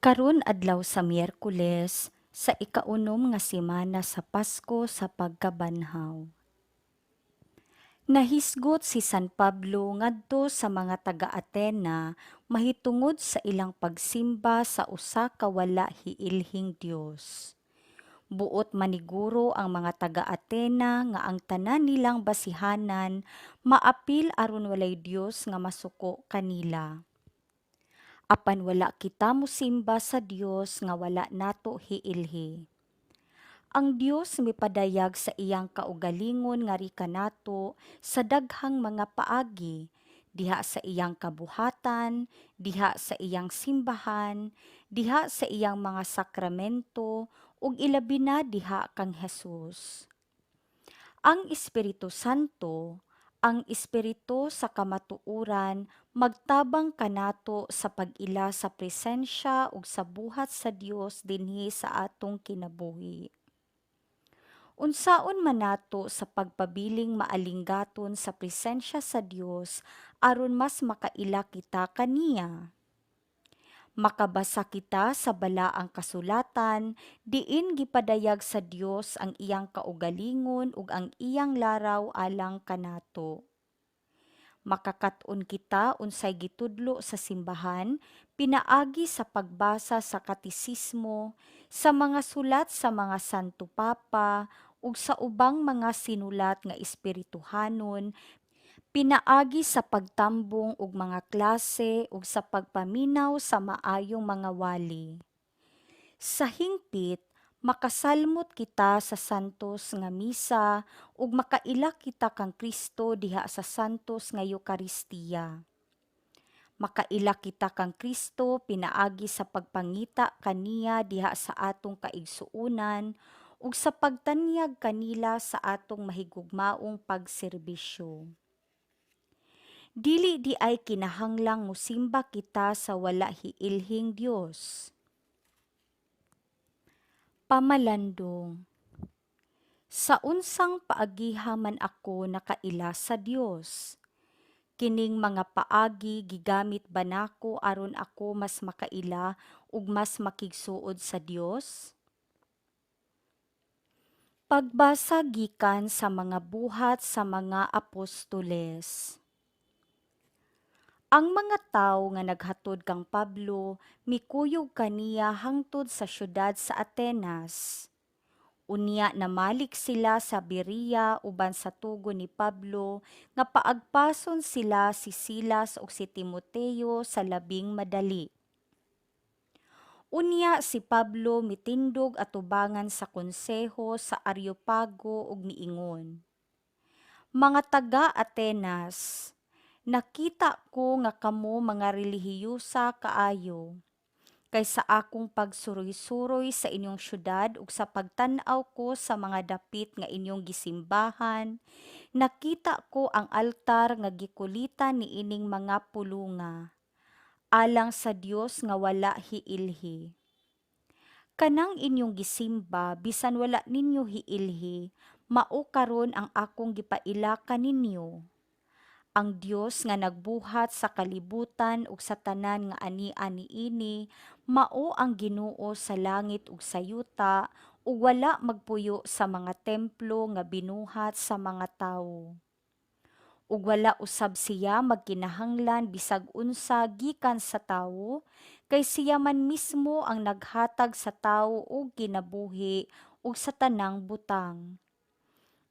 Karon adlaw sa Miyerkules, sa ikaunom nga semana sa Pasko sa pagkabanhaw. Nahisgot si San Pablo ngadto sa mga taga-Atena mahitungod sa ilang pagsimba sa usa ka wala hiilhing Dios. Buot maniguro ang mga taga-Atena nga ang tanan nilang basihanan maapil aron walay Dios nga masuko kanila. Apan wala kita musimba sa Dios nga wala nato hiilhi. Ang Dios mipadayag sa iyang kaugalingon nga kanato sa daghang mga paagi, diha sa iyang kabuhatan, diha sa iyang simbahan, diha sa iyang mga sakramento, ug ilabi na diha kang Hesus. Ang Espiritu Santo, ang Espiritu sa kamatuuran, magtabang kanato sa pag-ila sa presensya ug sa buhat sa Dios dinhi sa atong kinabuhi. Unsaon man nato sa pagpabiling maalinggaton sa presensya sa Dios aron mas makaila kita kaniya. Makabasa kita sa balaang kasulatan, diin gipadayag sa Dios ang iyang kaugalingon ug ang iyang laraw alang kanato. Makakaton kita unsay gitudlo sa simbahan, pinaagi sa pagbasa sa katisismo, sa mga sulat sa mga Santo Papa, ug sa ubang mga sinulat nga espirituhanon, pinaagi sa pagtambong og mga klase ug sa pagpaminaw sa maayong mga wali. Sa hingpit, makasalmot kita sa santos nga misa ug makaila kita kang Kristo diha sa santos nga Eukaristiya. Makaila kita kang Kristo pinaagi sa pagpangita kaniya diha sa atong kaigsuonan ug sa pagtanyag kanila sa atong mahigugmaong pagserbisyo. Dili di ay kinahanglang musimba kita sa wala hiilhing Dios. Pamalandong. Sa unsang paagiha man ako nakaila sa Dios. Kining mga paagi gigamit ba nako aron ako mas makaila ug mas makigsuod sa Dios? Pagbasa gikan sa mga buhat sa mga apostoles. Ang mga tawo nga naghatod kang Pablo mikuyog kaniya hangtod sa syudad sa Atenas. Unya namalik sila sa Berea uban sa tugon ni Pablo nga paagpason sila si Silas ug si Timoteo sa labing madali. Unya si Pablo mitindog atubangan sa konseho sa Areopago ug miingon, "Mga taga-Atenas, nakita ko nga kamo mga relihiyusa kaayo. Kaysa akong pagsuroy-suroy sa inyong syudad ug sa pagtan-aw ko sa mga dapit nga inyong gisimbahan, nakita ko ang altar nga gikulitan niining mga pulunga, alang sa Dios nga wala hiilhi. Kanang inyong gisimba bisan wala ninyo hiilhi, mao karon ang akong gipaila kaninyo. Ang Dios nga nagbuhat sa kalibutan ug sa tanan nga ani-ani ini mao ang Ginoo sa langit ug sa yuta ug wala magpuyo sa mga templo nga binuhat sa mga tawo. Ug wala usab siya magkinahanglan bisag unsa gikan sa tawo, kay siya man mismo ang naghatag sa tawo og kinabuhi ug sa tanang butang.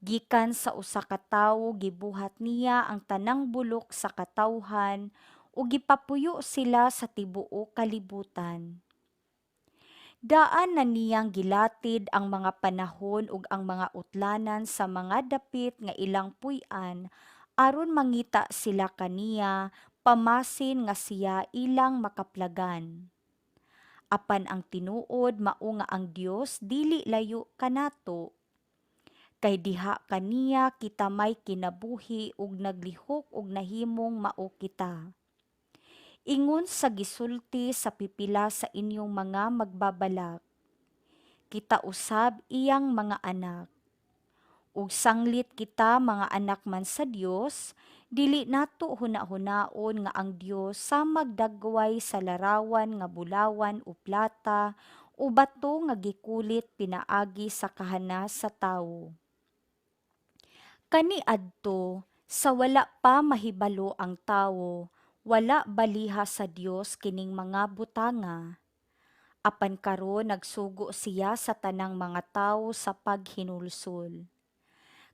Gikan sa usa ka tawo gibuhat niya ang tanang bulok sa katawhan ug gipapuyo sila sa tibuok kalibutan. Daan na niyang gilatid ang mga panahon ug ang mga utlanan sa mga dapit nga ilang puy-an aron mangita sila kaniya pamasin nga siya ilang makaplagan. Apan ang tinuod mao nga ang Dios dili layo kanato, kay diha kaniya kita may kinabuhi ug naglihok ug nahimong mao kita. Ingon sa gisulti sa pipila sa inyong mga magbabalak, kita usab iyang mga anak. Ug sanglit kita mga anak man sa Dios, Dili nato huna-hunaon nga ang Dios sa magdagway sa larawan nga bulawan o plata o bato nga gikulit pinaagi sa kahanas sa tawo. Kaniadto, sa wala pa mahibalo ang tawo, wala baliha sa Dios kining mga butanga. Apan karon nagsugo siya sa tanang mga tawo sa paghinulsol.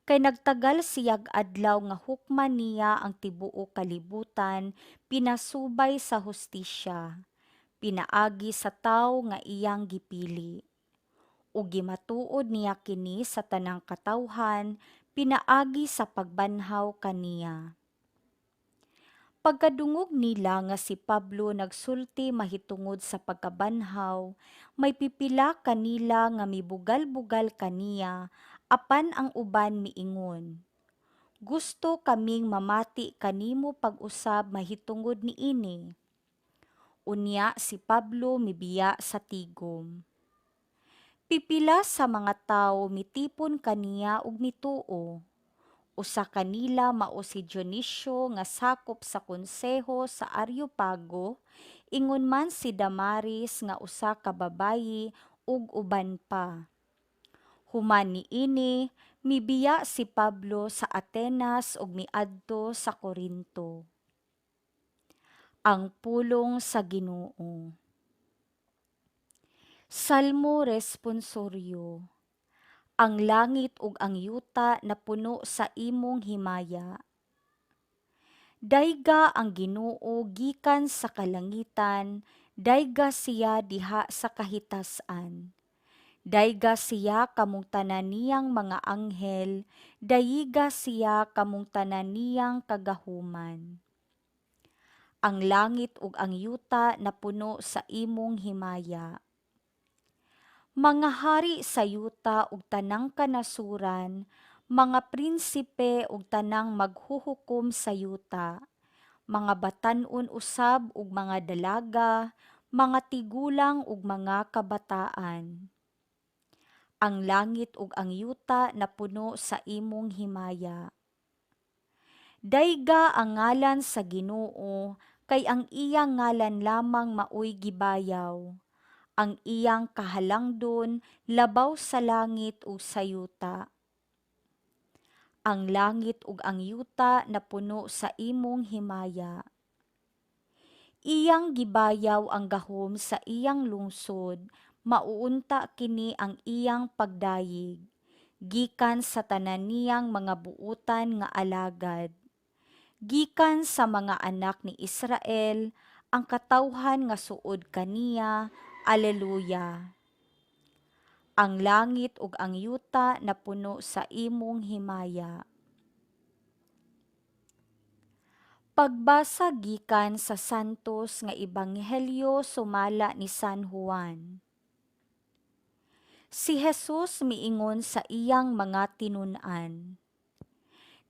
Kay nagtagal siyag adlaw nga hukman niya ang tibuok kalibutan, pinasubay sa hustisya, pinaagi sa tawo nga iyang gipili. Ug gimatuod niya kini sa tanang katawhan, pinaagi sa pagbanhaw kaniya. Pagkadungog nila nga si Pablo nagsulti mahitungod sa pagkabanhaw, may pipila kanila nga mibugal-bugal kaniya, apan ang uban miingon. Gusto kaming mamati kanimo pag-usab mahitungod niini. Unya si Pablo mibiya sa tigom. Pipila sa mga tawo mitipon kaniya ug mituo. Usa kanila mao si Dionisio nga sakop sa konseho sa Areopago, ingon man si Damaris nga usa ka babayi ug uban pa. Human niini, mibiya si Pablo sa Atenas ug miadto sa Corinto. Ang pulong sa Ginoo. Salmo responsoryo. Ang langit ug ang yuta napuno sa imong himaya. Dayga ang Ginoo gikan sa kalangitan, dayga siya diha sa kahitasan. Dayga siya kamong tanan niyang mga anghel, dayiga siya kamong tanan niyang kagahuman. Ang langit ug ang yuta napuno sa imong himaya. Mga hari sa yuta ug tanang kanasuran, mga prinsipe ug tanang maghuhukom sa yuta, mga batan-on usab ug mga dalaga, mga tigulang ug mga kabataan. Ang langit ug ang yuta napuno sa imong himaya. Dayga ang ngalan sa Ginoo, kay ang iyang ngalan lamang maoy gibayaw. Ang iyang kahalangdon labaw sa langit ug sa yuta. Ang langit ug ang yuta napuno sa imong himaya. Iyang gibayaw ang gahom sa iyang lungsod, mauunta kini ang iyang pagdayig, gikan sa tanan niyang mga buutan nga alagad. Gikan sa mga anak ni Israel, ang katawhan nga suod kaniya. Alleluia. Ang langit ug ang yuta napuno sa imong himaya. Pagbasa gikan sa Santos nga Ebanghelyo sumala ni San Juan. Si Jesus miingon sa iyang mga tinun-an.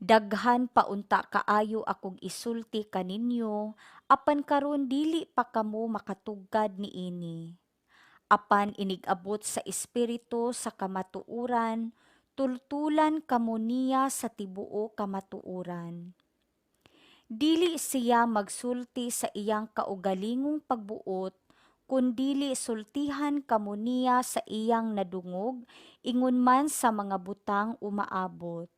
Daghan paunta kaayo akong isulti kaninyo, apan karon dili pa kamo makatugkad niini. Apan inigabot sa espiritu sa kamatuuran, tultulan kamo niya sa tibuo kamatuuran. Dili siya magsulti sa iyang kaugalingong pagbuot, kundili sultihan kamo niya sa iyang nadungog, ingon man sa mga butang umaabot.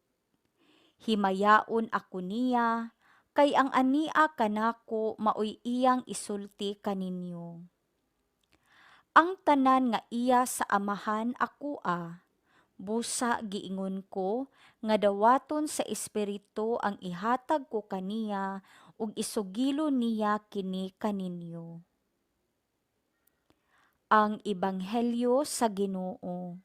Himayaon ako niya, kay ang ania kanako maoy iyang isulti kaninyo. Ang tanan nga iya sa amahan akoa, busa giingon ko nga dawaton sa espiritu ang ihatag ko kaniya ug isugilo niya kini kaninyo. Ang Ebanghelyo sa Ginoo.